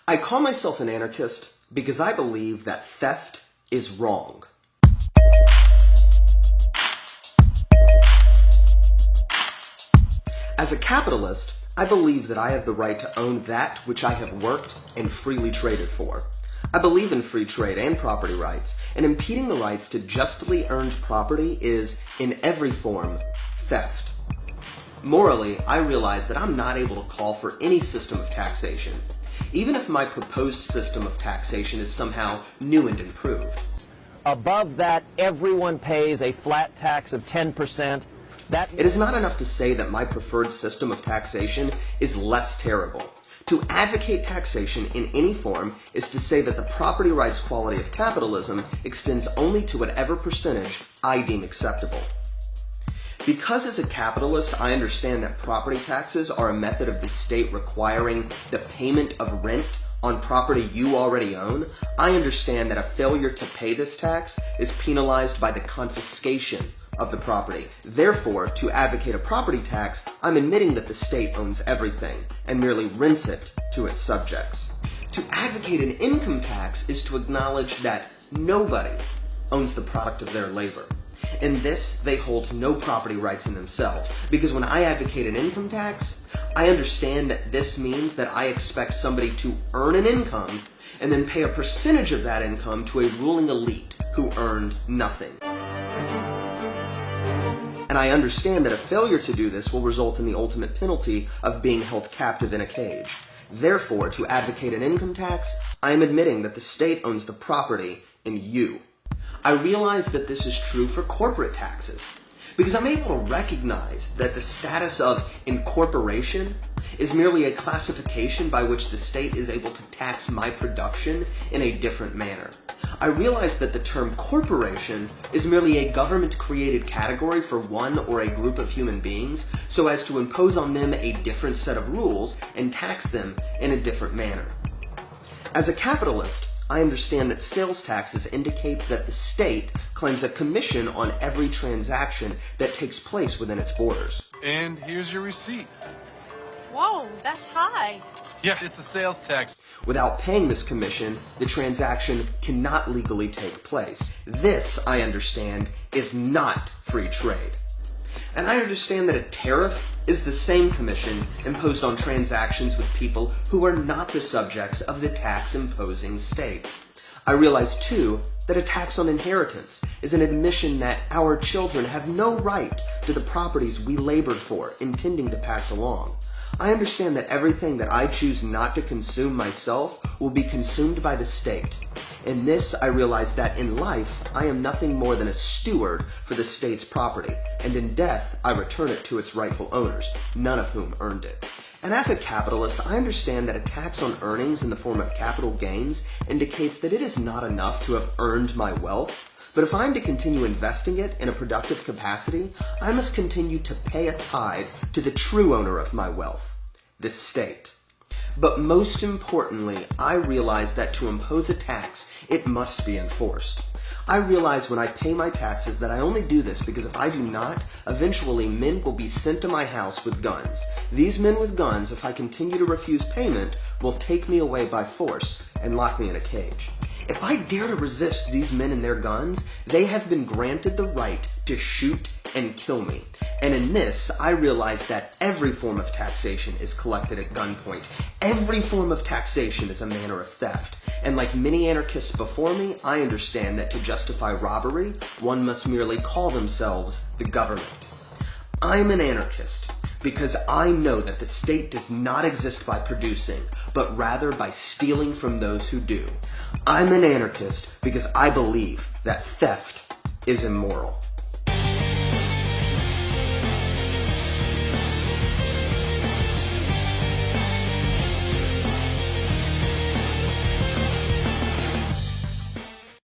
I call myself an anarchist because I believe that theft is wrong. As a capitalist, I believe that I have the right to own that which I have worked and freely traded for. I believe in free trade and property rights, and impeding the rights to justly earned property is, in every form, theft. Morally, I realize that I'm not able to call for any system of taxation, even if my proposed system of taxation is somehow new and improved. Above that, everyone pays a flat tax of 10%. It is not enough to say that my preferred system of taxation is less terrible. To advocate taxation in any form is to say that the property rights quality of capitalism extends only to whatever percentage I deem acceptable. Because as a capitalist, I understand that property taxes are a method of the state requiring the payment of rent on property you already own, I understand that a failure to pay this tax is penalized by the confiscation of the property. Therefore, to advocate a property tax, I'm admitting that the state owns everything and merely rents it to its subjects. To advocate an income tax is to acknowledge that nobody owns the product of their labor. In this, they hold no property rights in themselves, because when I advocate an income tax, I understand that this means that I expect somebody to earn an income and then pay a percentage of that income to a ruling elite who earned nothing. And I understand that a failure to do this will result in the ultimate penalty of being held captive in a cage. Therefore, to advocate an income tax, I am admitting that the state owns the property in you. I realize that this is true for corporate taxes, because I'm able to recognize that the status of incorporation is merely a classification by which the state is able to tax my production in a different manner. I realize that the term corporation is merely a government-created category for one or a group of human beings so as to impose on them a different set of rules and tax them in a different manner. As a capitalist, I understand that sales taxes indicate that the state claims a commission on every transaction that takes place within its borders. And here's your receipt. Whoa, that's high. Yeah, it's a sales tax. Without paying this commission, the transaction cannot legally take place. This, I understand, is not free trade. And I understand that a tariff is the same commission imposed on transactions with people who are not the subjects of the tax-imposing state. I realize, too, that a tax on inheritance is an admission that our children have no right to the properties we labored for, intending to pass along. I understand that everything that I choose not to consume myself will be consumed by the state. In this, I realize that in life, I am nothing more than a steward for the state's property, and in death, I return it to its rightful owners, none of whom earned it. And as a capitalist, I understand that a tax on earnings in the form of capital gains indicates that it is not enough to have earned my wealth, but if I'm to continue investing it in a productive capacity, I must continue to pay a tithe to the true owner of my wealth, the state. But most importantly, I realize that to impose a tax, it must be enforced. I realize when I pay my taxes that I only do this because if I do not, eventually men will be sent to my house with guns. These men with guns, if I continue to refuse payment, will take me away by force and lock me in a cage. If I dare to resist these men and their guns, they have been granted the right to shoot and kill me. And in this, I realize that every form of taxation is collected at gunpoint. Every form of taxation is a manner of theft. And like many anarchists before me, I understand that to justify robbery, one must merely call themselves the government. I'm an anarchist because I know that the state does not exist by producing, but rather by stealing from those who do. I'm an anarchist because I believe that theft is immoral.